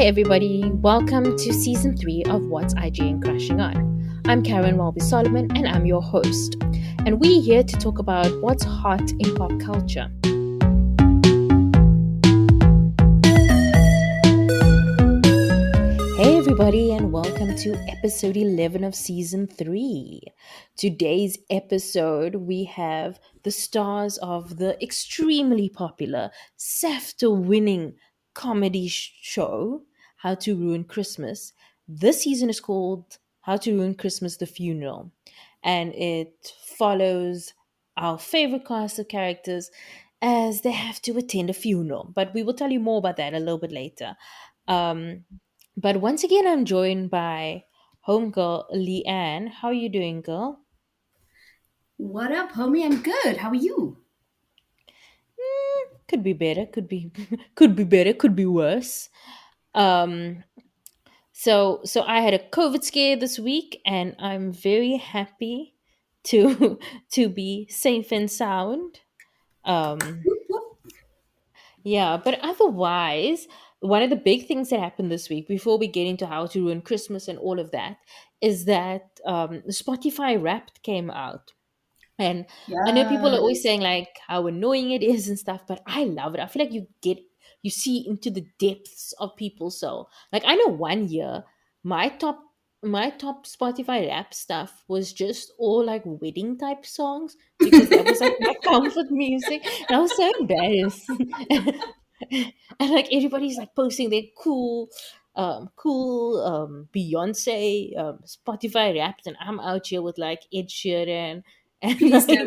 everybody. Welcome to season 3 of What's IGN Crashing On. I'm Caryn Solomon and I'm your host. And we're here to talk about what's hot in pop culture. Hey everybody, and welcome to episode 11 of season 3. Today's episode, we have the stars of the extremely popular SAFTA-winning comedy show, How to Ruin Christmas. This season is called How to Ruin Christmas, The Funeral, and it follows our favorite cast of characters as they have to attend a funeral. But we will tell you more about that a little bit later. But once again, I'm joined by homegirl Leanne. How are you doing, girl? What up, homie? I'm good. How are you? Could be better. Could be better. Could be worse. Um, so I had a COVID scare this week, and I'm very happy to to be safe and sound. Um, Whoop, whoop. Yeah, but otherwise, one of the big things that happened this week, before we get into How to Ruin Christmas and all of that, is that Spotify Wrapped came out. And I know people are always Yes. saying like how annoying it is and stuff, but I love it. I feel like you see into the depths of people. So like I know one year my top my top Spotify rap stuff was just all like wedding type songs because that was like my comfort music. And I was so embarrassed. And like everybody's like posting their Beyonce Spotify raps, and I'm out here with like Ed Sheeran and Please like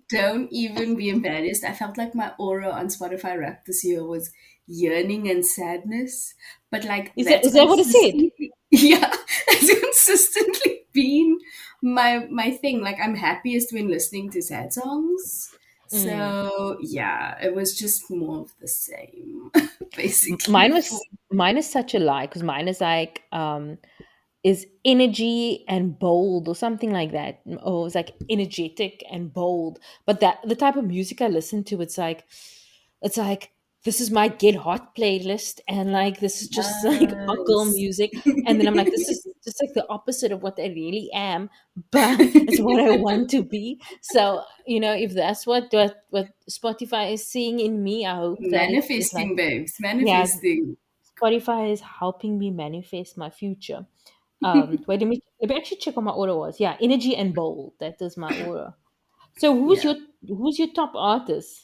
don't even be embarrassed. I felt like my aura on Spotify rap this year was yearning and sadness. But like that's is that what it said? consistently yeah, that's consistently been my thing. Like I'm happiest when listening to sad songs. Mm. So yeah, it was just more of the same, Mine basically. was mine is such a lie because mine is like is energy and bold or something like that. Or it's like energetic and bold. But that the type of music I listen to, it's like this is my get hot playlist, and like this is just like hot girl Yes. music. And then I'm like, this is just like the opposite of what I really am, but it's what I want to be. So, if that's what Spotify is seeing in me, I hope that it is like, Manifesting, babes. yeah, Manifesting. Spotify is helping me manifest my future. Wait, let me actually check what my order was. Yeah, energy and bold. That is my order. So Yeah. who's your top artist?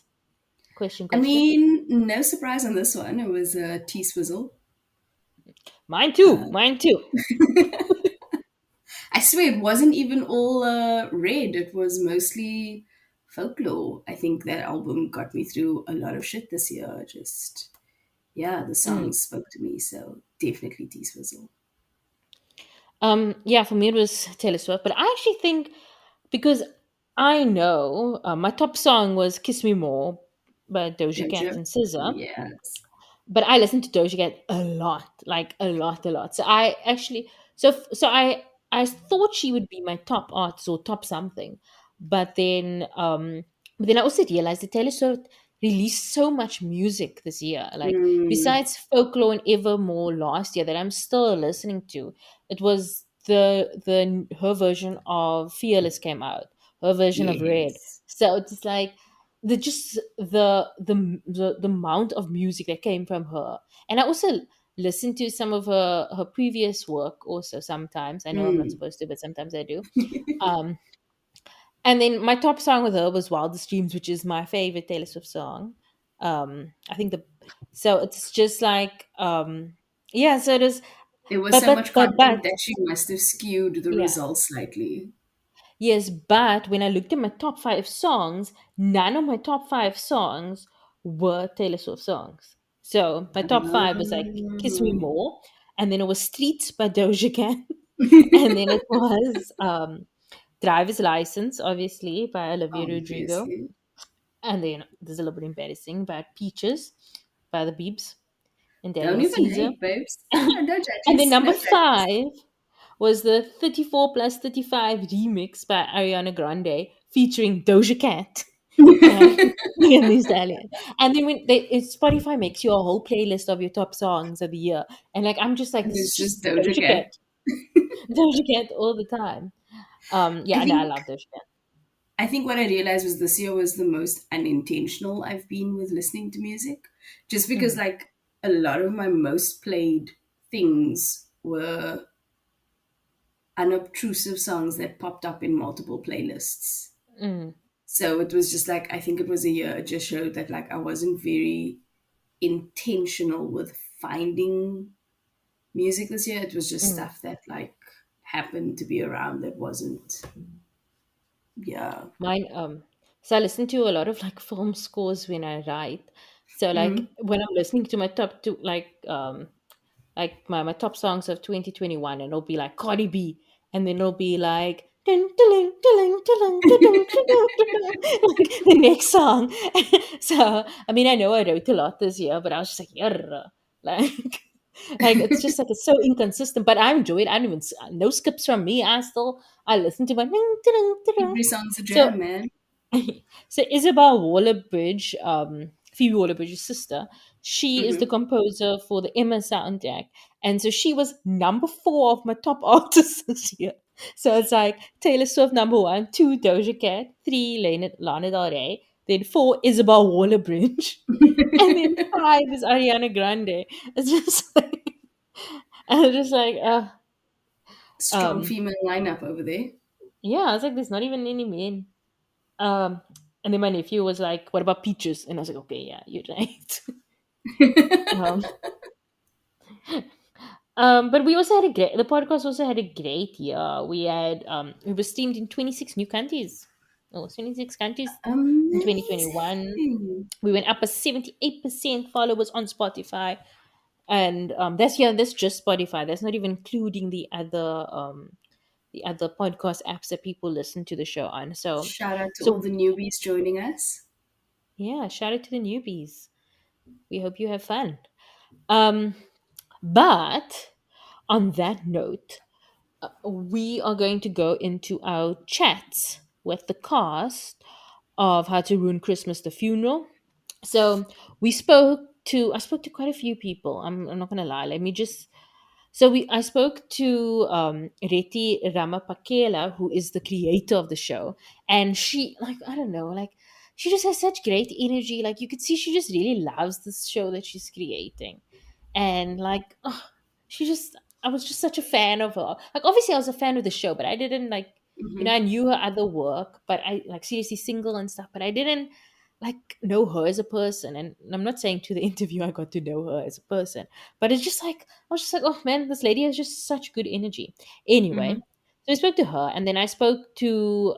I Question. mean, no surprise on this one. It was T Swizzle. Mine too. Mine too. I swear it wasn't even all red. It was mostly folklore. I think that album got me through a lot of shit this year. Just, yeah, the Mm. songs spoke to me. So definitely T Swizzle. Yeah, for me it was Taylor Swift, but I actually think because I know my top song was "Kiss Me More" by Doja Cat Jojo. and SZA, Yes. but I listened to Doja Cat a lot, like a lot. So I actually, so I thought she would be my top artist or top something, but then I also realized that Taylor Swift released so much music this year. Like Mm, besides Folklore and Evermore last year that I'm still listening to, it was the her version of Fearless came out, her version of Red. yes. So it's like the amount of music that came from her. And I also listen to some of her previous work also sometimes. I know I'm not Mm. supposed to, but sometimes I do. um and then my top song with her was Wildest Dreams, which is my favorite Taylor Swift song. I think the so it's just like yeah, so it is. There was but so but much but but content that she must have skewed the yeah. results slightly. Yes, but when I looked at my top 5 songs, none of my top 5 songs were Taylor Swift songs. So my top five was like Kiss Me Um, More, and then it was Streets by Doja Cat, and then it was Driver's License, obviously, by Olivia Rodrigo, obviously. and then there's a little bit embarrassing, but Peaches by the Beebs and Don't Daniel even Caesar. hate, babes. And No then judges. number No judges. 5 was the 34 plus 35 remix by Ariana Grande featuring Doja Cat. And Megan Thee Stallion. And then Spotify makes you a whole playlist of your top songs of the year, and like I'm just like, And this is it's just just Doja Doja Cat. Cat, Doja Cat all the time. I Yeah, no, I think love Doja Cat. I think what I realized was this year was the most unintentional I've been with listening to music. Just because Mm, like a lot of my most played things were unobtrusive songs that popped up in multiple playlists. mm, So it was just like I think it was a year it just showed that like I wasn't very intentional with finding music this year. It was just mm. stuff that like happened to be around that wasn't, yeah. Mine, so I listen to a lot of like film scores when I write. So like Hmm. when I'm listening to my top two, like my top songs of 2021, and it'll be like Cardi B, and then it'll be like dun, dun, dun, dun, dun, dun, dun, dun, dun, dun, like the next song. So I mean, I know I wrote a lot this year, but I was just like, "Yarra." Like like it's just like it's so inconsistent, but I enjoy it. I don't even no skips from me. I listen to my dun, dun, dun, dun. Every song's a So jam, man. so Isabel Waller-Bridge, Phoebe Waller-Bridge's sister, she is the Hmm. composer for the Emma soundtrack, and so she was number 4 of my top artists this year. So it's like Taylor Swift number 1, 2 Doja Cat, 3 Lana Del Rey, then 4 Isabel Waller-Bridge, and then 5 is Ariana Grande. It's just like I was just like, Strong um, female lineup over there. yeah, I was like, there's not even any men. Um, and then my nephew was like, "What about peaches?" And I was like, "Okay, yeah, you're right." um, but we also had a great. The podcast also had a great year. We were streamed in 26 new countries. Oh, 26 countries in 2021. Amazing. We went up a 78% followers on Spotify, and that's just Spotify. That's not even including the other podcast apps that people listen to the show on. Shout out to all So the newbies joining us. yeah, shout out to the newbies. We hope you have fun. Um, but on that note, we are going to go into our chats with the cast of How to Ruin Christmas, the Funeral. So I spoke to quite a few people. I'm not gonna lie. Let me just I spoke to Retti Ramaphakela, who is the creator of the show, and she, like, I don't know, like, she just has such great energy. Like, you could see she just really loves this show that she's creating, and like, oh, I was just such a fan of her. Like, obviously, I was a fan of the show, but I didn't like, Hmm. I knew her other work, but I like seriously single and stuff, but I didn't like know her as a person. And I'm not saying to the interview I got to know her as a person, but it's just like I was just like, oh man, this lady has just such good energy. Anyway, Hmm. so I spoke to her, and then I spoke to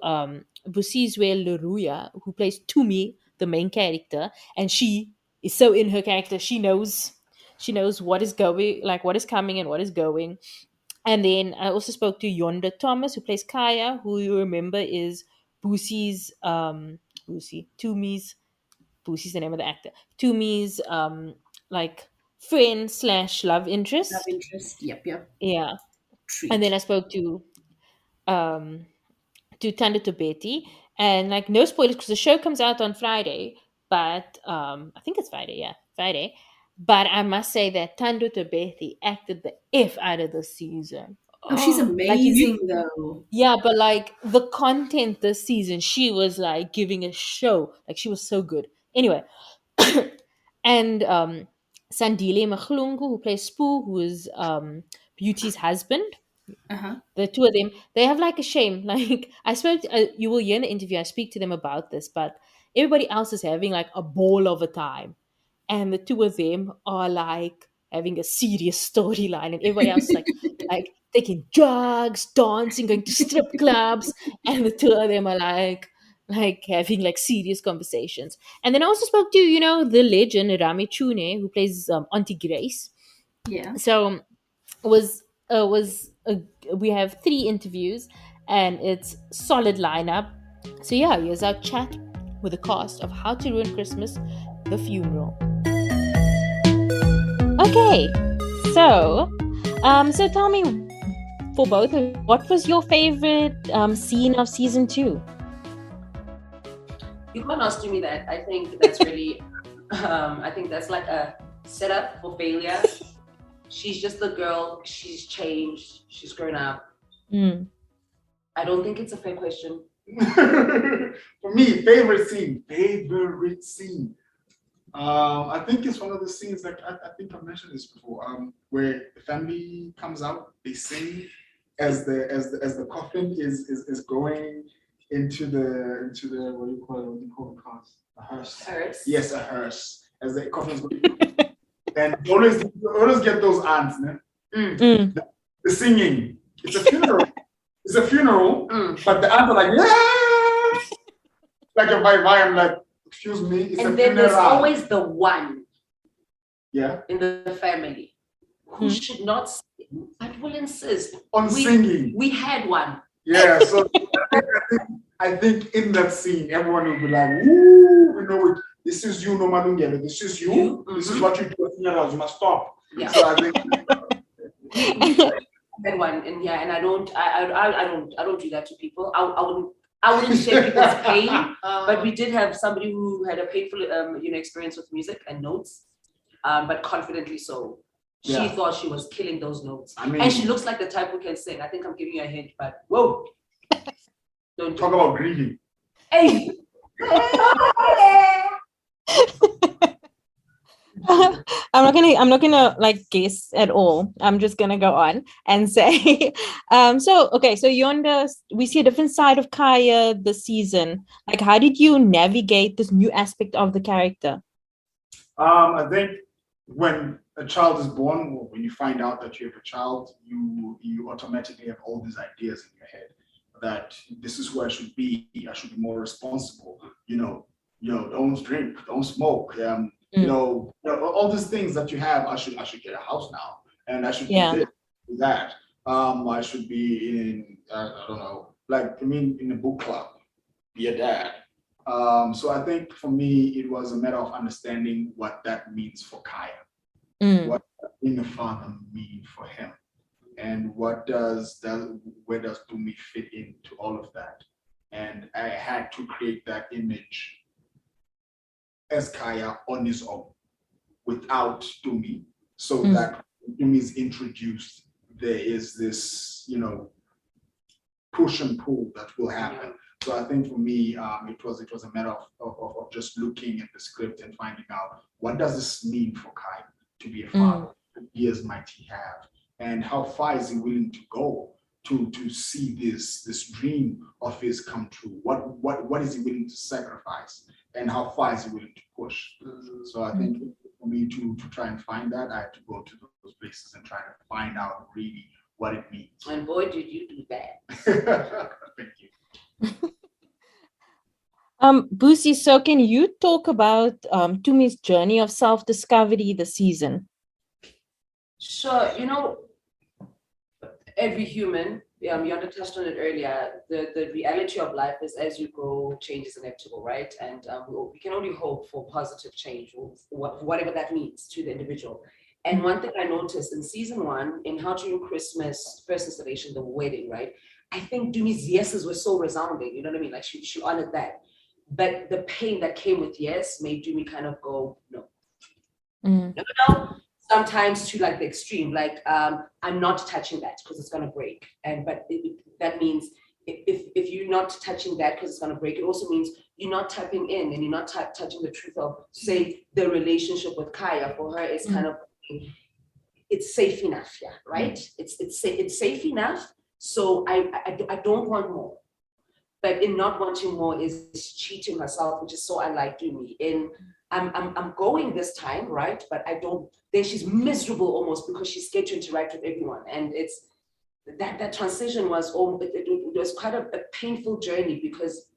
Busi Lurayi, who plays Tumi, the main character, and she is so in her character. She knows what is going, like what is coming and what is going. And then I also spoke to Yonda Thomas, who plays Khaya, who you remember is Busi's Tumi's Busi's the name of the actor. Tumi's like friend slash love Love interest. interest. Yep, yep. Yeah. And then Treat. I spoke um to Thando Thabethe, and like no spoilers because the show comes out on Friday, but I think it's Friday, yeah, Friday. But I must say that Thando Thabethe acted the F out of the season. Oh, she's Oh, like if you amazing though. yeah, but like the content this season, she was like giving a show. Like she was so good. Anyway, and Sandile Mahlangu, who plays Spoo, who is Beauty's husband. Uh huh. The two of them, they have like a shame. Like I spoke, you will hear in the interview. I speak to them about this, but everybody else is having like a ball of a time, and the two of them are like having a serious storyline, and everybody else is like taking drugs, dancing, going to strip clubs, and the two of them are like having like serious conversations. And then I also spoke to the legend Rami Chuene, who plays Auntie Grace. Yeah. So was we have 3 interviews, and it's solid lineup. So yeah, here's our chat with the cast of How to Ruin Christmas, the Funeral. Okay, so so tell me, for both of you, what was your favorite scene of season 2? You can't ask me that. I think that's really, I think that's like a setup for failure. She's just the girl. She's changed. She's grown up. I don't think it's a fair question. For me, favorite scene. I think it's one of the scenes that I think I mentioned this before, where the family comes out, they sing as the coffin is going into the what do you call the cars? A hearse. Hearse. Yes, a hearse. As the coffin is going. And you always get those aunts, né? The singing. It's a funeral. It's a funeral, but the aunts are like, yeah, like a I'm like, excuse me, it's and a then funeral. there's always the one in the family who should not sing, but will insist on singing. We had one. Yeah, so I think in that scene, everyone will be like, "Woo, you know, this is you, no Malungelo. This is you. This is what you do at funerals. You must stop." Yeah. So I think that one, and I don't do that to people. I wouldn't share people's pain, but we did have somebody who had a painful experience with music and notes, but confidently so. She thought she was killing those notes. And she looks like the type who can sing. I think I'm giving you a hint, but whoa. Don't talk about grieving. Hey. I'm not gonna like guess at all. I'm just gonna go on and say, so Yonda, we see a different side of Khaya this season. Like, how did you navigate this new aspect of the character? I think when a child is born, or when you find out that you have a child, you automatically have all these ideas in your head that this is who I should be. I should be more responsible. Don't drink, don't smoke. All these things that you have. I should get a house now, and I should do this, do that. I should be in I don't know, in a book club, be a dad. So I think for me, it was a matter of understanding what that means for Khaya. What does being a father mean for him? And where does Tumi fit into all of that? And I had to create that image as Khaya on his own, without Tumi, so that Tumi is introduced, there is this, push and pull that will happen. So I think for me, it was a matter of just looking at the script and finding out what does this mean for Khaya to be a father? What years might he have? And how far is he willing to go to see this dream of his come true? What is he willing to sacrifice? And how far is he willing to push? So I think for me to try and find that, I had to go to those places and try to find out really what it means. And boy, did you do that. Thank you. Busi, so can you talk about Tumi's journey of self-discovery this season? Sure. Every human, Yonda touched on it earlier, the reality of life is as you grow, change is inevitable, right? And we can only hope for positive change, or whatever that means to the individual. And one thing I noticed in season 1, in How to Ruin Christmas, first installation, the wedding, right? I think Tumi's yeses were so resounding, you know what I mean? Like she honored that. But the pain that came with yes made Tumi kind of go, no. No. Sometimes to like the extreme, like I'm not touching that because it's gonna break. But that means if you're not touching that because it's gonna break, it also means you're not tapping in and you're not touching the truth of, say, the relationship with Khaya. For her, it's kind of, it's safe enough, right? It's safe enough. So I don't want more. But in not wanting more is cheating herself, which is so unlike Tumi. I'm going this time, right? But I don't. Then she's miserable almost because she's scared to interact with everyone, and it's that transition was it was quite a painful journey because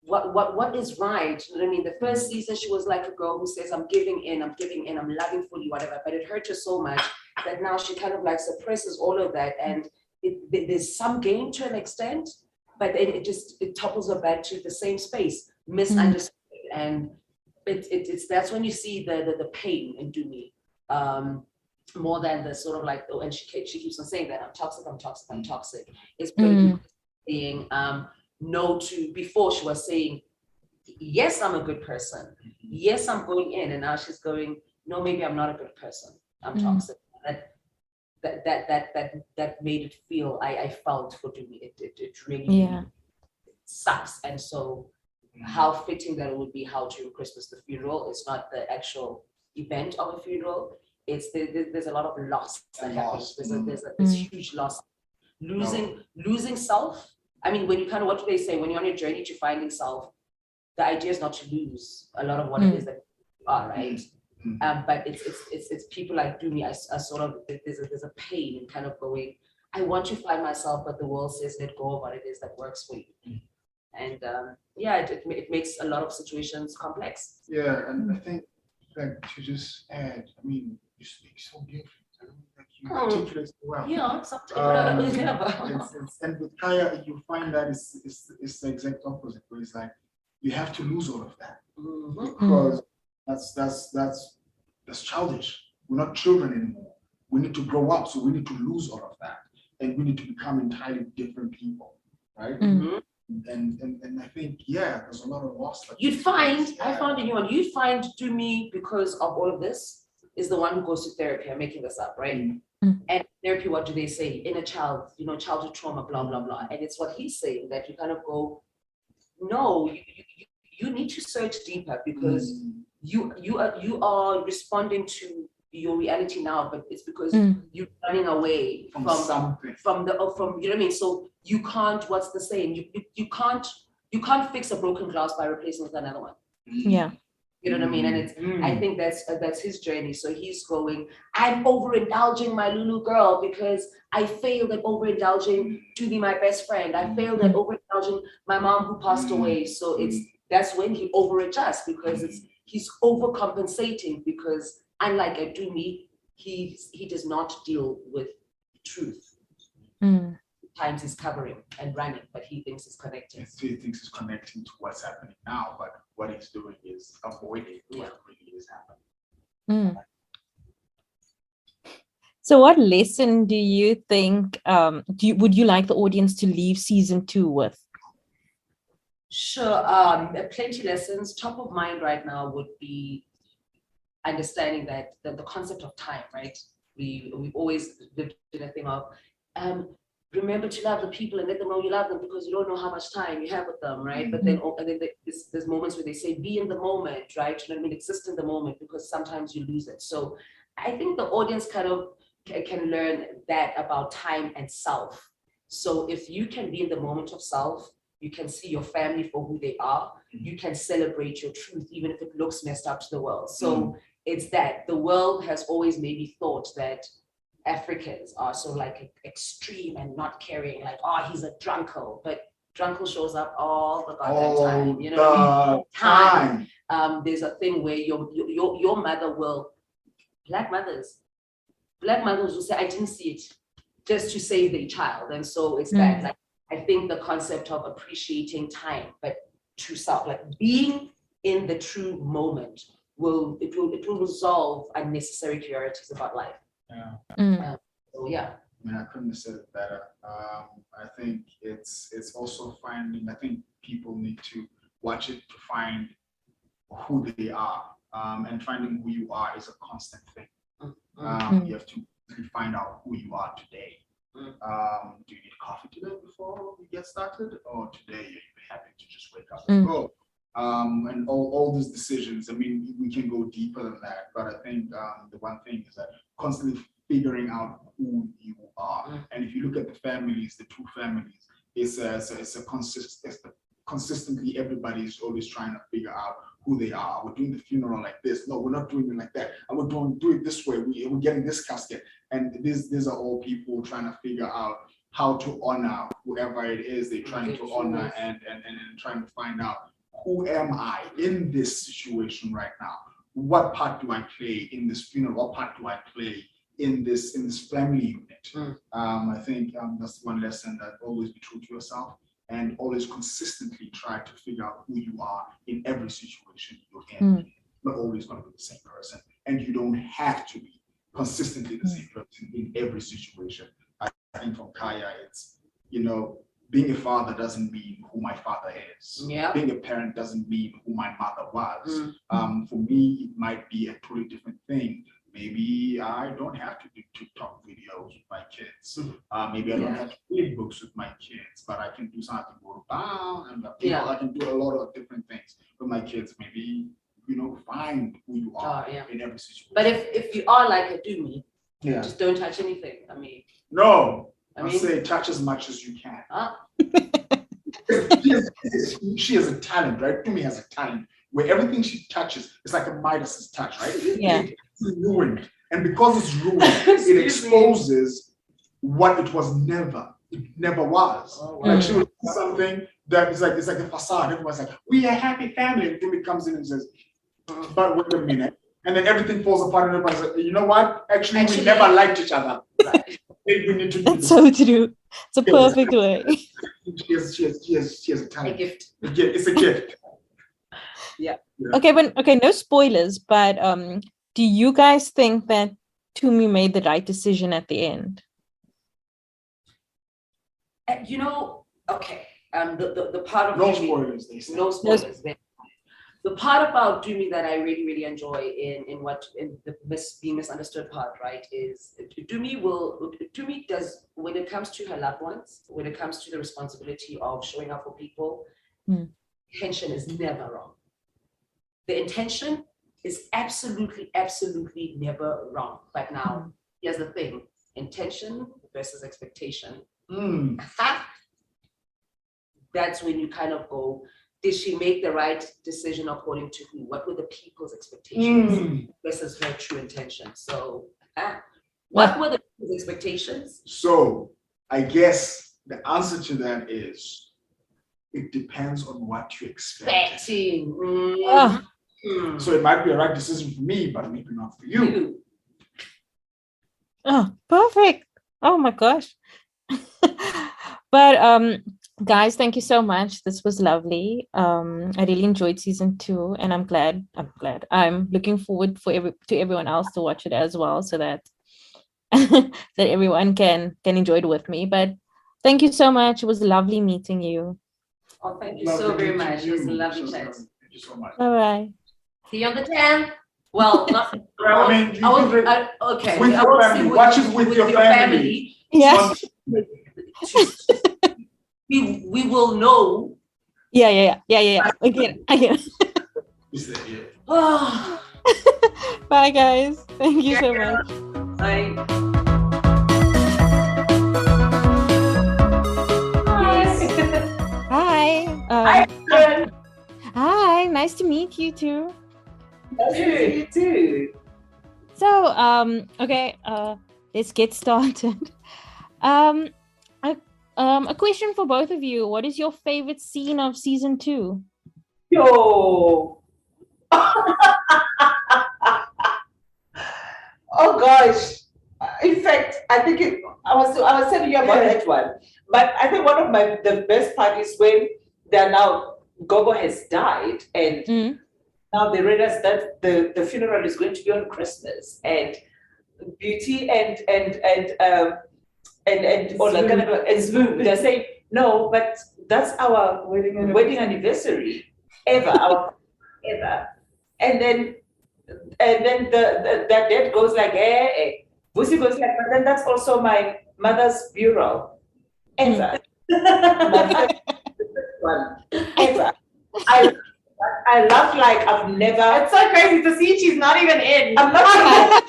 what is right? You know what I mean? The first season she was like a girl who says I'm giving in, I'm loving fully, whatever. But it hurt her so much that now she kind of like suppresses all of that, and there's some gain to an extent. But it topples her back to the same space, misunderstood, and it's that's when you see the pain in Tumi, more than the sort of like, and she keeps on saying that I'm toxic. It's saying no to, before she was saying yes, I'm a good person. Yes, I'm going in, and now she's going, no, maybe I'm not a good person. I'm toxic. That made it feel, I felt for Tumi. It really sucks. And so how fitting that it would be how during Christmas, the funeral, it's not the actual event of a funeral. It's there's a lot of loss that happens. There's huge loss. Losing self. I mean, when you kind of, what do they say? When you're on your journey to finding self, the idea is not to lose a lot of what it is that you are, right? But it's people like Tumi. I sort of, there's a pain in kind of going, I want to find myself, but the world says let go of what it is that works for you. And it makes a lot of situations complex. Yeah, and I think that to just add, I mean, you speak so beautifully. Like you articulate so well. Yeah, and with Khaya, you find that it's the exact opposite, where it's like you have to lose all of that because that's childish. We're not children anymore. We need to grow up, so we need to lose all of that, and we need to become entirely different people, right? And I think there's a lot of loss. Like you'd find I found a new one. You'd find Tumi, because of all of this, is the one who goes to therapy. I'm making this up, right? And therapy, what do they say? Inner child, childhood trauma, blah blah blah. And it's what he's saying, that you kind of go, no, you need to search deeper, because you are responding to your reality now, but it's because you're running away from something, from you know what I mean? So you can't, what's the saying? You can't fix a broken glass by replacing with another one. Yeah. You know what I mean? And it's I think that's his journey. So he's going, I'm overindulging my Lulu girl because I failed at overindulging to be my best friend. I failed at overindulging my mom who passed away. So that's when he overadjusts, because he's overcompensating, because unlike a Tumi, he does not deal with truth. Times he's covering and running, but he thinks he's connecting. He thinks he's connecting to what's happening now, but what he's doing is avoiding what really is happening. So what lesson do you think would you like the audience to leave season 2 with? Sure. Plenty lessons. Top of mind right now would be understanding that the concept of time, right? We've always lived in a thing of remember to love the people and let them know you love them, because you don't know how much time you have with them, right? But then there's moments where they say be in the moment, right? You know what I mean? Exist in the moment, because sometimes you lose it. So I think the audience kind of can learn that about time and self. So if you can be in the moment of self, you can see your family for who they are. You can celebrate your truth, even if it looks messed up to the world. So it's that the world has always maybe thought that Africans are so like extreme and not caring, like, oh, he's a drunko, but drunko shows up all the goddamn time. You know what I mean? Time. There's a thing where your mother will, black mothers will say, I didn't see it, just to save their child. And so it's that, like, I think the concept of appreciating time, but true self, like being in the true moment, will resolve unnecessary priorities about life. So yeah. I mean, I couldn't have said it better. I think it's also finding, I think people need to watch it to find who they are. And finding who you are is a constant thing. You have to find out who you are today. Do you need coffee today before we get started? Or today you're happy to just wake up and go? And all these decisions, I mean, we can go deeper than that, but I think the one thing is that constantly figuring out who you are. And if you look at the families, the two families, it's consistently everybody's always trying to figure out who they are. We're doing the funeral like this. No, we're not doing it like that. And we're do it this way. We're getting this casket. And these are all people trying to figure out how to honor whoever it is they're trying to honor and trying to find out, who am I in this situation right now? What part do I play in this funeral? What part do I play in this family unit? I think that's one lesson, that always be true to yourself and always consistently try to figure out who you are in every situation you're in. You're not always going to be the same person, and you don't have to be consistently the same person in every situation. I think from Khaya, it's, being a father doesn't mean who my father is. Yeah. Being a parent doesn't mean who my mother was. Mm. For me, it might be a totally different thing. Maybe I don't have to do TikTok videos with my kids. Maybe I don't have to read books with my kids, but I can do something more about, and I can do a lot of different things with my kids. Maybe, find who you are in every situation. But if you are like a Tumi, yeah, just don't touch anything. I mean, no, I say touch as much as you can. She has a talent, right? Tumi has a talent where everything she touches is like a Midas's touch, right? Yeah. It's ruined. And because it's ruined, it exposes what it was never. It never was. Oh, Like she would do something that is like, it's like a facade. Everyone's like, we are a happy family. And Tumi comes in and says, but wait a minute. And then everything falls apart and everybody's like, you know what? Actually we never liked each other. We need to do That's so true. It's a perfect way. She has a talent. A gift. It's a gift. Yeah. Okay, no spoilers, but do you guys think that Tumi made the right decision at the end? Okay. The part of No Tumi- spoilers, they say. No spoilers. The part about Tumi that I really, really enjoy in the being misunderstood part, right, is Tumi does, when it comes to her loved ones, when it comes to the responsibility of showing up for people, intention is never wrong. The intention is absolutely, absolutely never wrong. But now, here's the thing, intention versus expectation. That's when you kind of go, did she make the right decision according to who? What were the people's expectations versus her true intention? So, what were the people's expectations? So, I guess the answer to that is, it depends on what you expect. Expecting. So it might be a right decision for me, but maybe not for you. Oh, perfect. Oh my gosh. But guys, thank you so much. This was lovely. I really enjoyed season 2, and I'm looking forward to everyone else to watch it as well, so that that everyone can enjoy it with me. But thank you so much. It was lovely meeting you. Oh, thank you so very much. It was a lovely chat. Thank you so much. All right. See you on the 10th. Well, not. Okay. With your family. Watch it with your family. Yes. We will know. Yeah. Again. Oh. Bye, guys. Thank you so much. Bye. Hi. Hi, Caryn. Hi. Nice to meet you too. You too. So, okay. Let's get started. A question for both of you. What is your favorite scene of season 2? Yo. Oh gosh. In fact, I think I was telling you about that one. But I think one of the best part is when they're now, Gogo has died, and now they realize that the funeral is going to be on Christmas, and Beauty and Zvoo, they're saying, no, but that's our wedding anniversary ever. And then the dad goes like, Busi goes like, but then that's also my mother's bureau ever. My favorite one ever. I laugh like I've never. It's so crazy to see she's not even in. I'm not.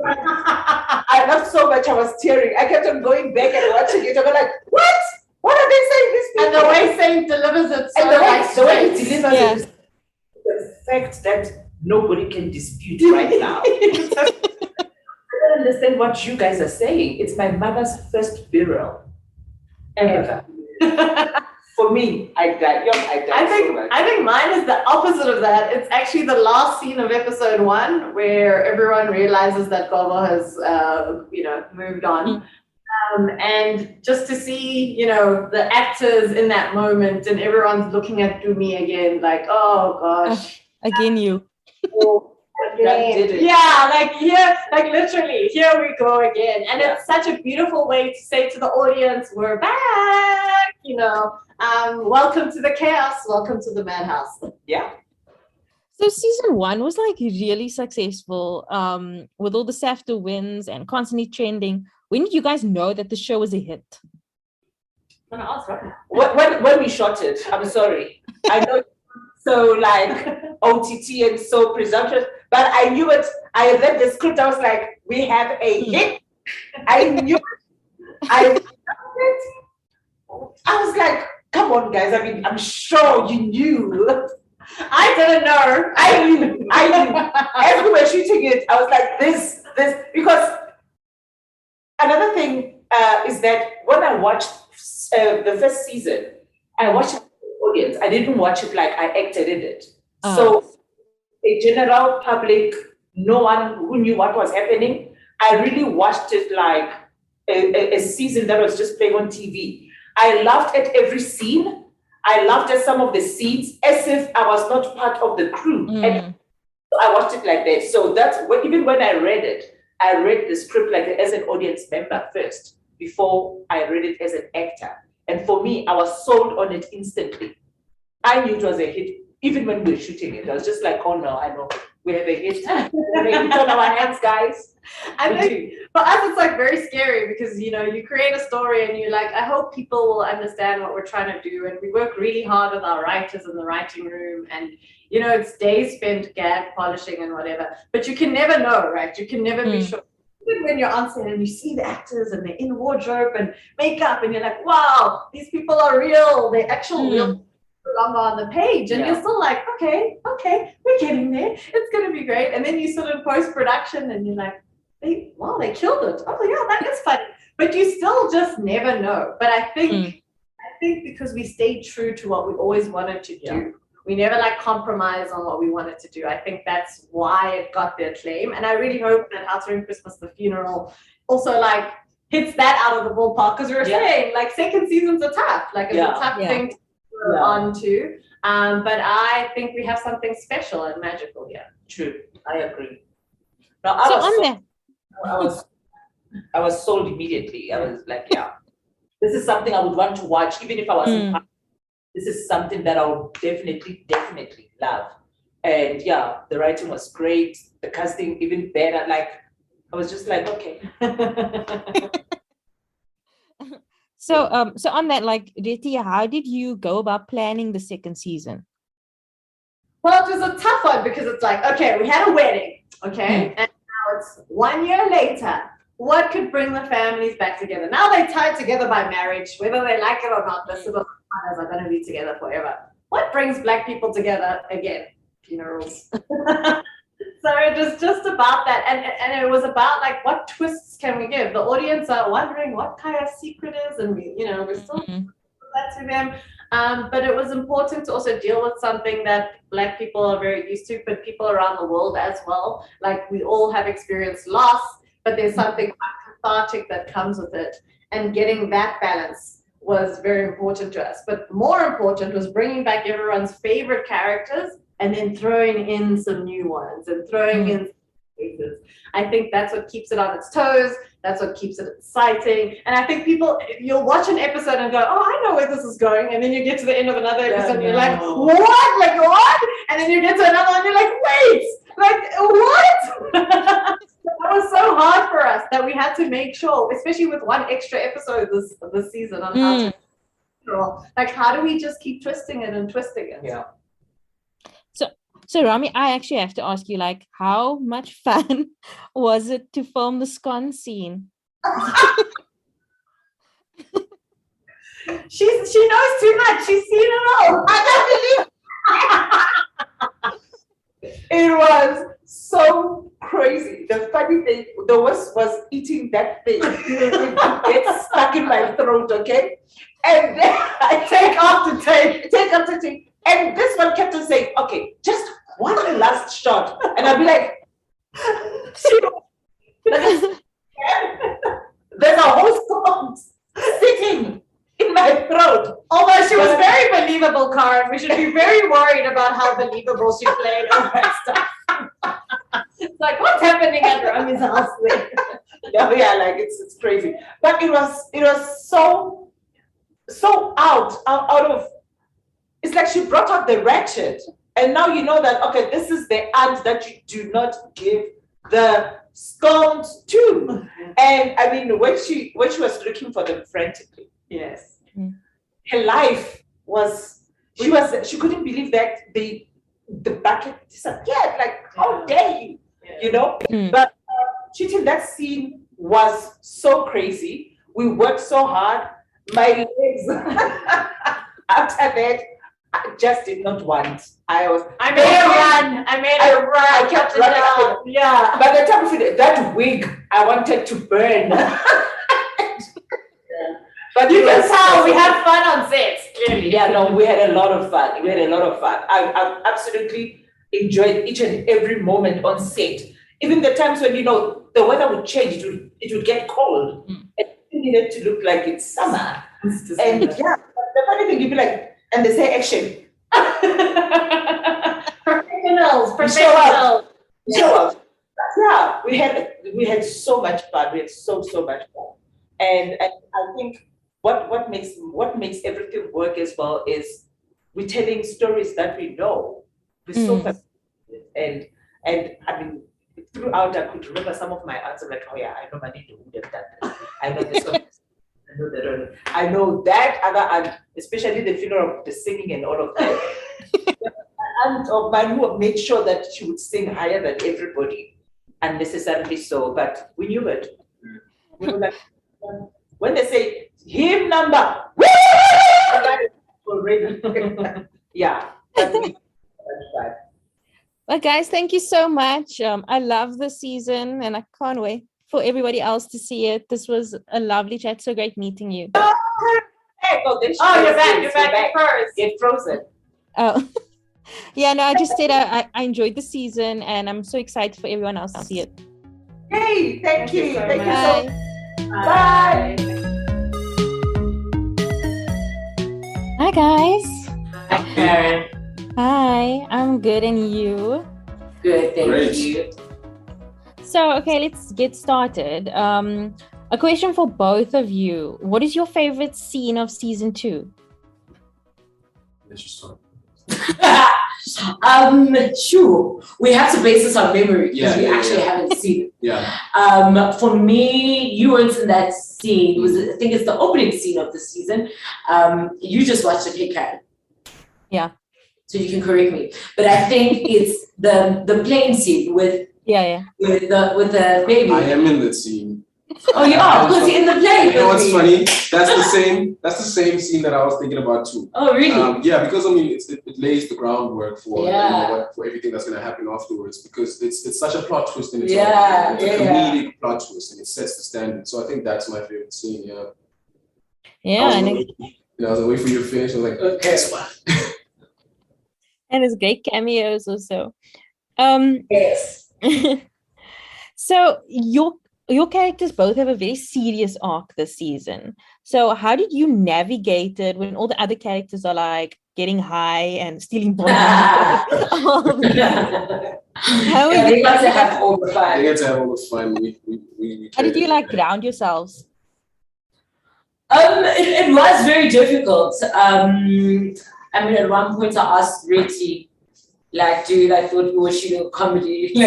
I laughed so much I was tearing. I kept on going back and watching it. I was like, what? What are they saying? This And the way Saint delivers it so and the way he delivers Yeah. it, the fact that nobody can dispute right now. I don't understand what you guys are saying. It's my mother's first burial ever. For me, I died. I think mine is the opposite of that. It's actually the last scene of episode 1 where everyone realizes that Gogo has, moved on. And just to see, the actors in that moment and everyone's looking at Tumi again, like, oh gosh. Again, you. did it. Yeah, like here, like literally, here we go again. And it's such a beautiful way to say to the audience, we're back, welcome to the chaos, welcome to the madhouse. Yeah. So season 1 was like really successful, with all the SAFTA wins and constantly trending. When did you guys know that the show was a hit? When we shot it, I'm sorry. I know so like OTT and so presumptuous, but I knew it. I read the script. I was like, we have a hit. I knew it. I loved it. I was like, come on, guys. I mean, I'm sure you knew. I didn't know. I knew. As we were shooting it, I was like, this, because another thing is that when I watched the first season, I watched it with the audience. I didn't watch it like I acted in it. So a general public, no one who knew what was happening, I really watched it like a season that was just playing on TV. I laughed at every scene. I laughed at some of the scenes as if I was not part of the crew. And I watched it like that. So that's even when I read the script like as an audience member first, before I read it as an actor. And for me, I was sold on it instantly. I knew it was a hit, even when we were shooting it. I was just like, oh no, I know, we have a hit. We have a hit on our hands, guys. I think for us, it's like very scary because, you create a story and you're like, I hope people will understand what we're trying to do. And we work really hard with our writers in the writing room. And, it's days spent gag polishing and whatever. But you can never know, right? You can never be sure. Even when you're on set and you see the actors and they're in wardrobe and makeup and you're like, wow, these people are real. They're actual real longer on the page. And you're still like, okay, we're getting there. It's going to be great. And then you sort of post-production and you're like, they killed it. Oh yeah, that is funny. But you still just never know. But I think because we stayed true to what we always wanted to do, we never compromise on what we wanted to do. I think that's why it got the acclaim. And I really hope that How to Ruin Christmas, The Funeral, also hits that out of the ballpark. Because we were saying second seasons are tough. It's a tough thing to go on to. But I think we have something special and magical here. True, I agree. I was sold immediately. I was like, this is something I would want to watch, even if I wasn't part. This is something that I would definitely love. And the writing was great. The casting even better. I was just like, okay. So on that, Retti, how did you go about planning the second season? Well, it was a tough one because it's like, okay, we had a wedding, okay? And now it's 1 year later. What could bring the families back together? Now they're tied together by marriage, whether they like it or not, the civil partners are going to be together forever. What brings Black people together again? Funerals. So it was just about that. And it was about what twists can we give? The audience are wondering what Khaya's secret is, and we're still that to them. But it was important to also deal with something that Black people are very used to, but people around the world as well. We all have experienced loss, but there's something cathartic that comes with it. And getting that balance was very important to us. But more important was bringing back everyone's favorite characters and then throwing in some new ones and throwing in faces. I think that's what keeps it on its toes. That's what keeps it exciting. And I think you'll watch an episode and go, oh, I know where this is going. And then you get to the end of another episode and you're like, what? What? And then you get to another one and you're like, wait, what? That was so hard for us that we had to make sure, especially with one extra episode this season on how to control. How do we just keep twisting it and twisting it? Yeah. So Rami, I actually have to ask you, how much fun was it to film the Scone scene? She knows too much. She's seen it all. I can't believe it was so crazy. The funny thing, the worst was eating that thing. It stuck in my throat, okay? And then I take after take. And this one kept on saying, okay, just one last shot. And I'd be like, there's a whole song sitting in my throat. Although she was very believable, Caryn. We should be very worried about how believable she played all that stuff. Like, what's happening at Rami's house? Yeah, like it's crazy. But it was so out of. It's like she brought out the ratchet, and now you know that okay, this is the aunt that you do not give the scones to. And I mean, when she was looking for them frantically, Yes. her life was she couldn't believe that the bucket disappeared. Like, how dare you? You know? But shooting that scene was so crazy. We worked so hard. My legs after that, I just did not want. I made a run. I kept running. Yeah. By the time that wig, I wanted to burn. But You can tell we have fun on set, clearly. Yeah, no, we had a lot of fun. I absolutely enjoyed each and every moment on set. Even the times when, the weather would change, it would get cold. And it needed to look like it's summer. And yeah, the funny thing, you'd be like, and they say action. Professionals. Show up. Yeah, we had so much fun. We had so much fun. And I think what makes everything work as well is we're telling stories that we know. We're so fascinated. And I mean, throughout I could remember some of my aunts. I'm like, oh yeah, I know Manito would have done this. I know this one. I know that one. I know that other aunt, especially the funeral, the singing and all of that. The aunt of mine who made sure that she would sing higher than everybody, unnecessarily so, but we knew it. We were like, when they say hymn number, already. Yeah. Well, guys, thank you so much. I love this season and I can't wait for everybody else to see it. This was a lovely chat. So great meeting you. Oh, You're back first. Get frozen. Oh, yeah, no, I just said I enjoyed the season and I'm so excited for everyone else to see it. Hey, thank you. Thank you so much. Bye. Hi, guys. Hi, Caryn. Hi, I'm good, and you? Good, thank Great. you. So, okay, let's get started. A question for both of you. What is your favorite scene of season 2? Let's just start. Sure. We have to base this on memory because we Yeah, actually yeah. haven't seen it. Yeah. For me, you weren't in that scene. I think it's the opening scene of the season. You just watched it, hey, Caryn. Yeah. So you can correct me, but I think it's the plane scene with the baby. I am in that scene. Oh, you are because you're in the plane. You know what's with me. funny? That's the same scene that I was thinking about too. Oh, really? Yeah, because I mean, it lays the groundwork for for everything that's going to happen afterwards. Because it's such a plot twist in its own. It's a comedic plot twist, and it sets the standard. So I think that's my favorite scene. Yeah. Yeah, I was waiting for you to finish. I was like, Okay. that's fine. and it's great cameos also. Yes. So your characters both have a very serious arc this season. So how did you navigate it when all the other characters are like getting high and stealing bodies? They got to have all the fun. They get to have all the fun. We How did you like ground yourselves? It was very difficult. I mean, at one point I asked Retti, like, dude, I thought we were shooting a comedy. But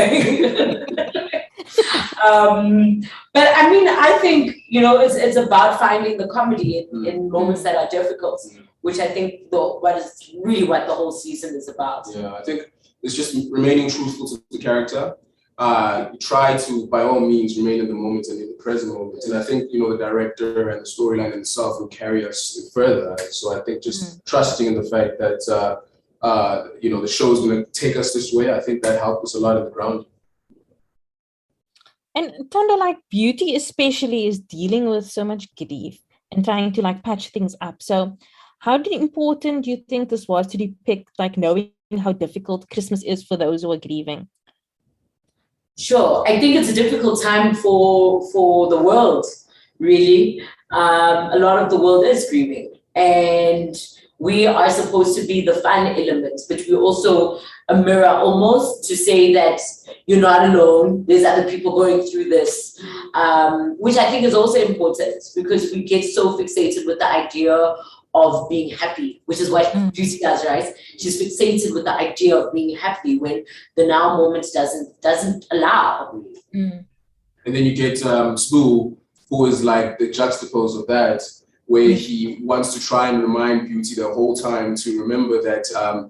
I mean, I think, it's about finding the comedy in moments that are difficult, which I think what the whole season is about. Yeah, I think it's just remaining truthful to the character. Try to, by all means, remain in the moment and in the present moment. And I think, the director and the storyline itself will carry us further. So I think just trusting in the fact that, the show is going to take us this way, I think that helped us a lot in the ground. And Thando, like beauty especially is dealing with so much grief and trying to like patch things up. So how important do you think this was to depict like knowing how difficult Christmas is for those who are grieving? Sure. I think it's a difficult time for the world, really. A lot of the world is grieving. And we are supposed to be the fun elements, but we're also a mirror almost to say that you're not alone. There's other people going through this, which I think is also important because we get so fixated with the idea of being happy, which is what Busi does, right? She's fixated with the idea of being happy when the now moment doesn't allow. And then you get Spoo, who is like the juxtapose of that, where he wants to try and remind Beauty the whole time to remember that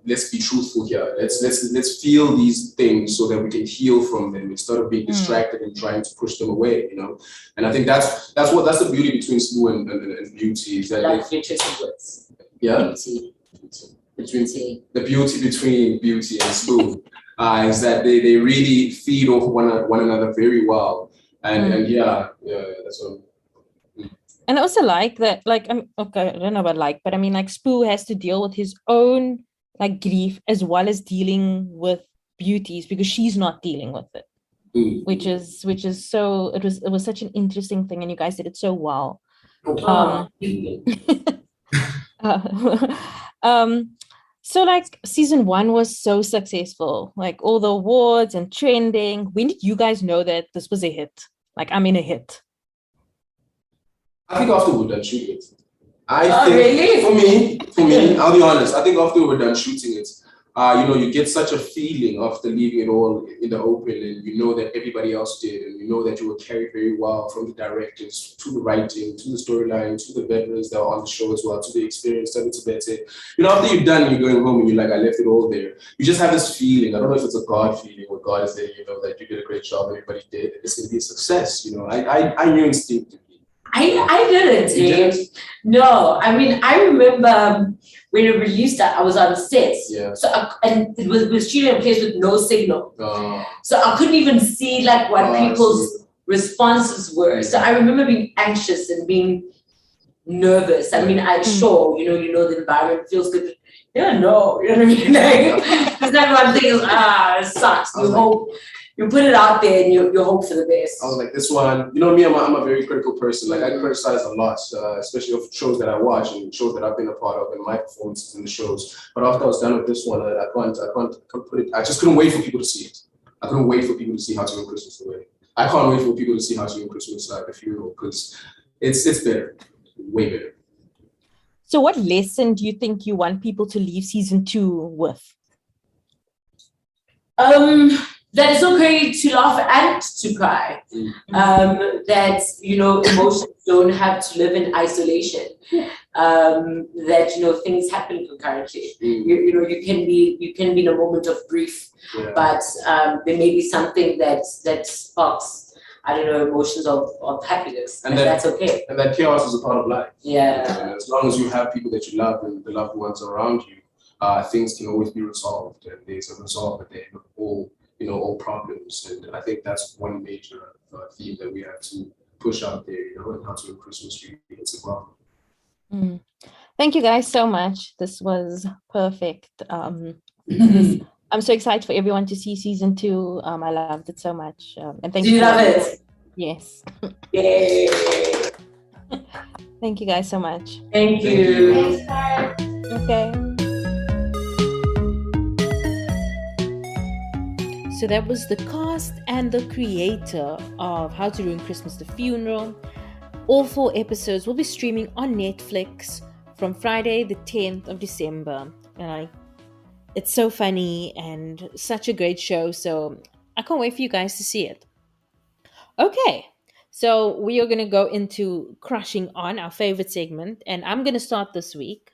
let's be truthful here. Let's feel these things so that we can heal from them instead of being distracted and trying to push them away, you know. And I think that's the beauty between Spoo and Beauty is that like words. Yeah. Beauty. Between the beauty between Beauty and Spoo is that they really feed off one another very well. And yeah, that's what. And I also like that, like, okay, I don't know about like, but I mean, like, Spoo has to deal with his own, like, grief as well as dealing with Beauty's because she's not dealing with it, which is so, it was such an interesting thing, and you guys did it so well. So, like, season 1 was so successful, like, all the awards and trending. When did you guys know that this was a hit? Like, I'm in a hit. I think after we're done shooting it. Really? For me, I'll be honest. I think after we're done shooting it, you get such a feeling after leaving it all in the open, and you know that everybody else did, and you know that you were carried very well from the directors to the writing, to the storyline, to the veterans that were on the show as well, to the experience, Thando Thabethe. You know, after you're done and you're going home and you're like, I left it all there. You just have this feeling. I don't know if it's a God feeling or God is there, you know, that you did a great job, everybody did, and it's going to be a success. You know, I knew instinctively. I didn't. No, I mean, I remember when it released, I was on set. Yeah. So and it was shooting in a place with no signal. So I couldn't even see like what people's responses were. So I remember being anxious and being nervous. I mean, I'm sure, you know, the environment feels good. Yeah, no, you know what I mean? Like, it's not one thing is, it sucks. You hope. You put it out there and you hope for the best. I was like, this one, you know me, I'm a very critical person. Like, I criticize a lot, especially of shows that I watch and shows that I've been a part of and my performances in the shows. But after I was done with this one, I can't put it, I just couldn't wait for people to see it. I couldn't wait for people to see How to Ruin Christmas the Way. I can't wait for people to see How to Ruin Christmas the Funeral, because it's better, way better. So what lesson do you think you want people to leave season 2 with? That it's okay to laugh and to cry. That, you know, emotions don't have to live in isolation. That, you know, things happen concurrently. You know, you can be in a moment of grief, but there may be something that sparks, I don't know, emotions of happiness, and that's okay. And that chaos is a part of life. Yeah. And as long as you have people that you love and the loved ones around you, things can always be resolved, and there's a resolve at the end of all problems. And I think that's one major theme that we have to push out there, you know, and How to Ruin Christmas Reunions as well. Thank you guys so much. This was perfect. I'm so excited for everyone to see season 2. I loved it so much. And thank you. Do you love it? Yes. Yay. Thank you guys so much. Thank you. Thanks, Caryn. Okay. So that was the cast and the creator of How to Ruin Christmas the Funeral. All 4 episodes will be streaming on Netflix from Friday the 10th of December. And it's so funny and such a great show. So I can't wait for you guys to see it. Okay. So we are going to go into Crushing On, our favorite segment. And I'm going to start this week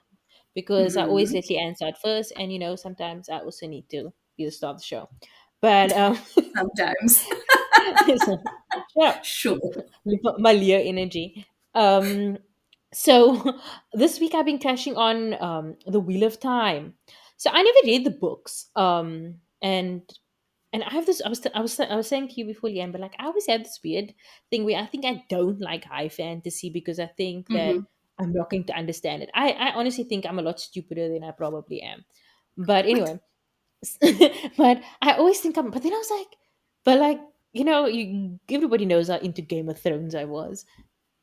because I always let Leanne start first. And, you know, sometimes I also need to be the star of the show. But sometimes. Sure. My Leo energy. So this week I've been crashing on The Wheel of Time. So I never read the books. And I have this. I was saying to you before, Leanne, but like I always have this weird thing where I think I don't like high fantasy because I think that I'm not going to understand it. I honestly think I'm a lot stupider than I probably am. But anyway. But I always think but then I was like, but like, you know, everybody knows how into Game of Thrones I was.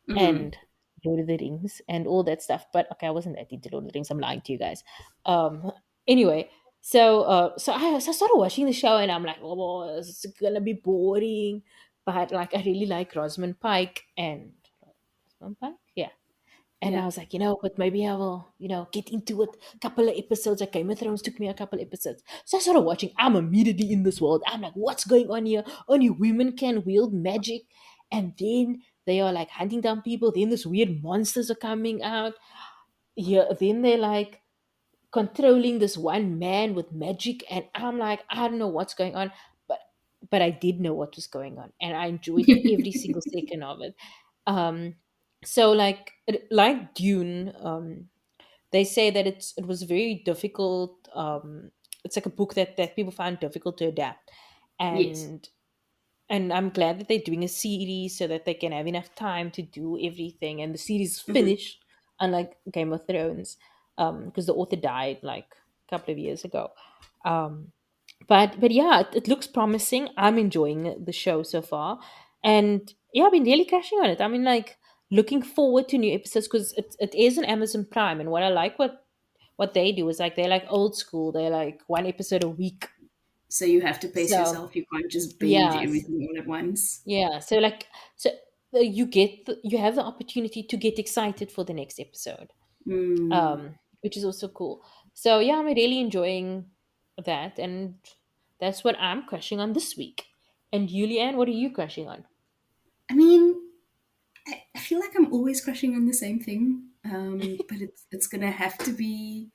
And Lord of the Rings and all that stuff. But okay, I wasn't that into Lord of the Rings. I'm lying to you guys. Anyway, so I started watching the show and I'm like, oh, it's gonna be boring. But like, I really like Rosamund Pike and Rosamund Pike, yeah. And I Yeah. was like, but maybe I will, get into it. A couple of episodes. Like Game of Thrones took me a couple of episodes. So I started watching. I'm immediately in this world. I'm like, what's going on here? Only women can wield magic. And then they are like hunting down people. Then this weird monsters are coming out. Yeah, then they're like controlling this one man with magic. And I'm like, I don't know what's going on. But I did know what was going on. And I enjoyed every single second of it. Um, so like Dune, they say that it was very difficult. It's like a book that people found difficult to adapt, Yes. and I'm glad that they're doing a series so that they can have enough time to do everything. And the series is Mhm. finished, unlike Game of Thrones, because the author died like a couple of years ago. Um, but yeah, it looks promising. I'm enjoying the show so far, and yeah, I've been really crashing on it. I mean, like looking forward to new episodes because it is on Amazon Prime, and what I like what they do is like they're like old school. They're like one episode a week. So you have to pace So yourself. You can't just binge yeah, everything all at once. yeah. So you have the opportunity to get excited for the next episode, Mm. which is also cool. So yeah, I'm really enjoying that, and that's what I'm crushing on this week. And Julianne, what are you crushing on? I mean, I feel like I'm always crushing on the same thing. But it's gonna have to be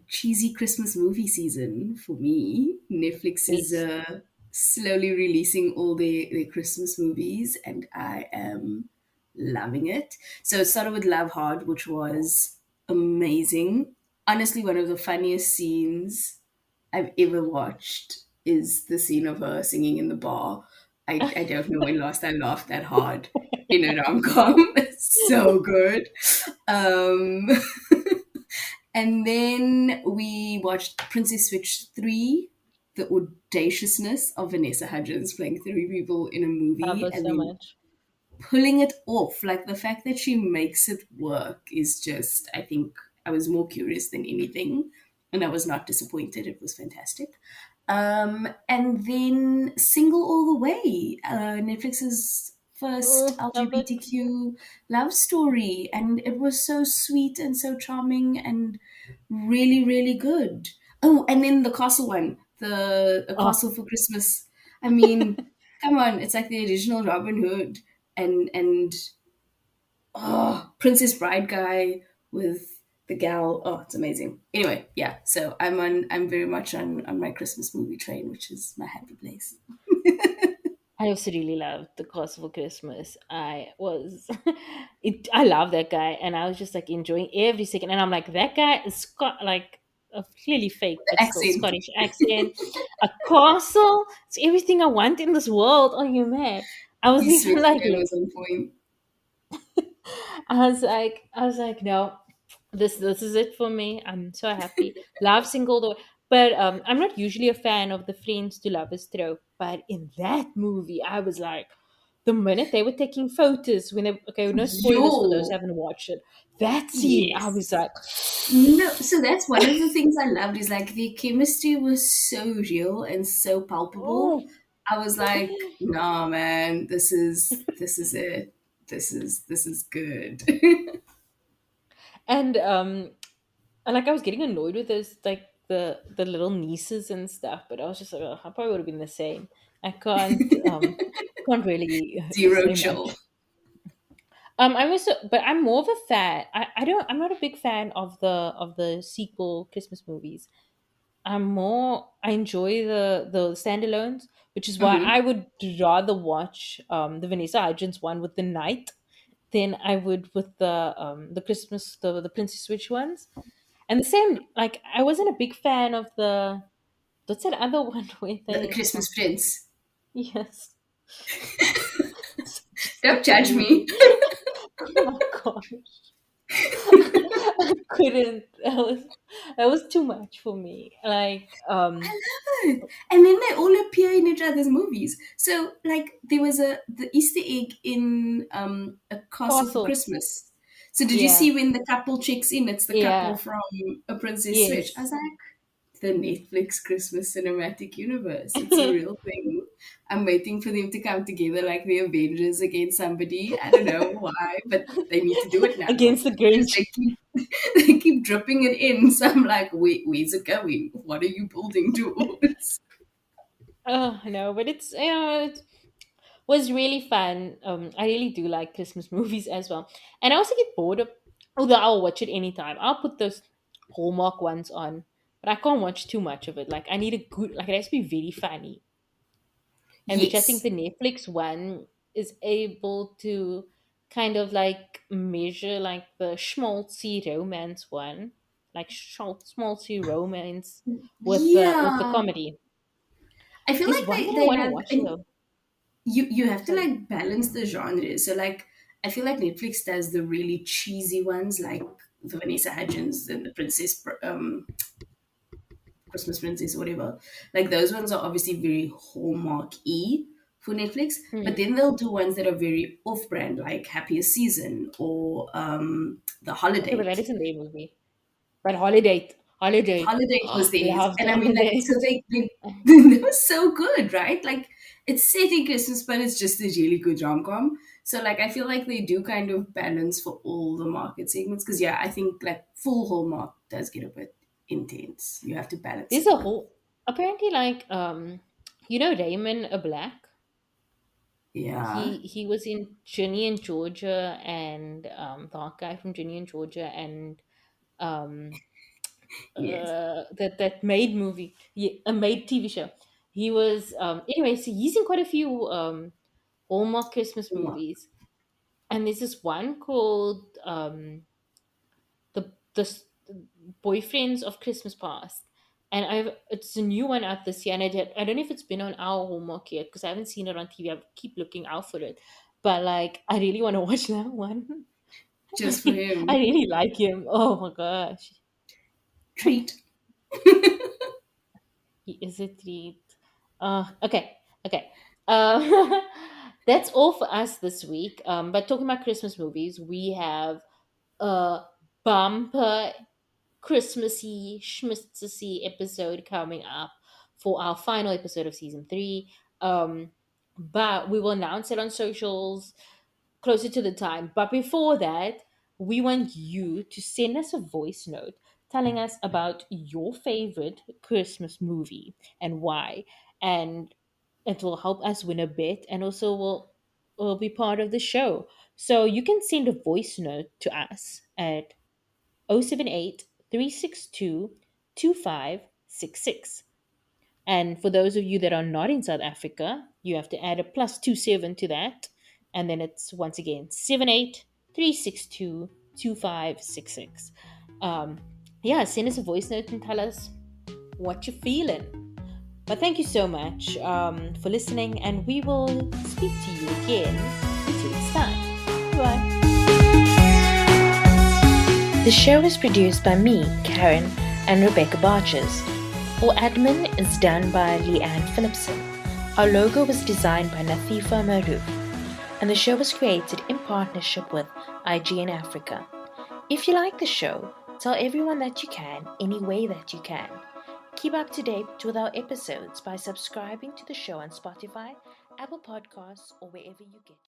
cheesy Christmas movie season for me. Netflix is Yes. slowly releasing all their Christmas movies, and I am loving it. So it started with Love Hard, which was amazing. Honestly, one of the funniest scenes I've ever watched is the scene of her singing in the bar. I don't know when last I laughed that hard in a rom com. It's so good. Um, and then we watched Princess Switch 3, the audaciousness of Vanessa Hudgens playing three people in a Love movie her and so then much. pulling it off. Like the fact that she makes it work is just, I think I was more curious than anything. And I was not disappointed. It was fantastic. And then Single All the Way, Netflix's first Love it. LGBTQ love story. And it was so sweet and so charming and really, really good. Oh, and then the castle one, the A Oh, Castle for Christmas. I mean, come on, it's like the original Robin Hood and Princess Bride guy with the gal. Oh, it's amazing. Anyway, yeah. So I'm very much on my Christmas movie train, which is my happy place. I also really loved the Cost for Christmas. I love that guy, and I was just like enjoying every second. And I'm like, that guy is like a clearly fake, The but still accent. Scottish accent, a castle. It's everything I want in this world. Oh, you mad? I was His even Swiss like, guy was on point. I was like, no, this is it for me. I'm so happy. Love single though, but I'm not usually a fan of the friends to lovers trope. But in that movie, I was like, the minute they were taking photos when they okay, no spoilers for those who Yo, haven't watched it. That scene, I was yes. like, No, so that's one of the things I loved is like the chemistry was so real and so palpable. oh. I was like, nah, man, this is it. This is good. And like I was getting annoyed with those like the little nieces and stuff, but I was just like, oh, I probably would have been the same. I can't really Zero say chill. much. I'm also, but I'm more of a fan. I'm not a big fan of the sequel Christmas movies. I enjoy the standalones, which is why Hmm. I would rather watch the Vanessa Hudgens one with the night than I would with the Christmas the Princess Switch ones. And the same, like I wasn't a big fan of the what's that other one where The they Christmas Prince. yes. Don't So judge me. weird. Oh my gosh. I couldn't. That was too much for me. Like, I love it. And then they all appear in each other's movies. So like there was the Easter egg in A Castle for Castle. Christmas. So did you Yeah. see when the couple checks in? It's the couple Yeah. from A Princess Switch. I Yes. was like, the Netflix Christmas cinematic universe. It's a real thing. I'm waiting for them to come together like the Avengers against somebody. I don't know why, but they need to do it now Against the because Grinch. they keep dripping it in. So I'm like, where's it going? What are you building towards? Oh no, but it was really fun. I really do like Christmas movies as well, and I also get bored of. Although I'll watch it anytime. I'll put those Hallmark ones on, but I can't watch too much of it. Like I need a good, like it has to be very funny, and which I think Yes. the Netflix one is able to kind of like measure like the schmaltzy romance one, like schmaltzy romance with the Yeah. comedy. I feel There's like one that I they want to have, watch and though. you have to Sorry. like balance the genres. So like I feel like Netflix does the really cheesy ones like the Vanessa Hudgens and the Christmas Princess or whatever. Like those ones are obviously very Hallmark-y for Netflix, but Hmm. then they'll do ones that are very off-brand, like Happiest Season or The Okay, but that Holiday. isn't their movie. But Holiday, Holiday was theirs. loved And I mean, like, so Holiday. they they were so good, right? Like, it's set in Christmas, but it's just a really good rom com. So, like, I feel like they do kind of balance for all the market segments. Because, yeah, I think, like, full Hallmark does get a bit intense. You have to balance There's it a out. whole apparently like you know Raymond a Black. Yeah. He was in Ginny and Georgia and the hot guy from Ginny and Georgia and um Yes. that Maid movie, yeah, a Maid TV show. He was anyway, so he's in quite a few Hallmark Christmas Hallmark. movies, and there's this one called the Boyfriends of Christmas Past, and I've it's a new one out this year, and I don't know if it's been on our Hallmark yet because I haven't seen it on TV. I keep looking out for it, but like I really want to watch that one. Just for I him. really like him. Oh my gosh. Treat. He is a treat. Okay, okay. That's all for us this week. But talking about Christmas movies, we have a bumper Christmassy, schmissy episode coming up for our final episode of season 3. But we will announce it on socials closer to the time. But before that, we want you to send us a voice note telling us about your favorite Christmas movie and why. And it will help us win a bet and also will be part of the show. So you can send a voice note to us at 078 362 2566. And for those of you that are not in South Africa, you have to add a +27 to that. And then it's once again 78 362 2566. Yeah, send us a voice note and tell us what you're feeling. But thank you so much for listening, and we will speak to you again in 2 weeks' time. Bye. The show is produced by me, Caryn, and Rebecca Barches. Our admin is done by Leanne Phillipson. Our logo was designed by Natifa Maruf. And the show was created in partnership with IGN Africa. If you like the show, tell everyone that you can, any way that you can. Keep up to date with our episodes by subscribing to the show on Spotify, Apple Podcasts, or wherever you get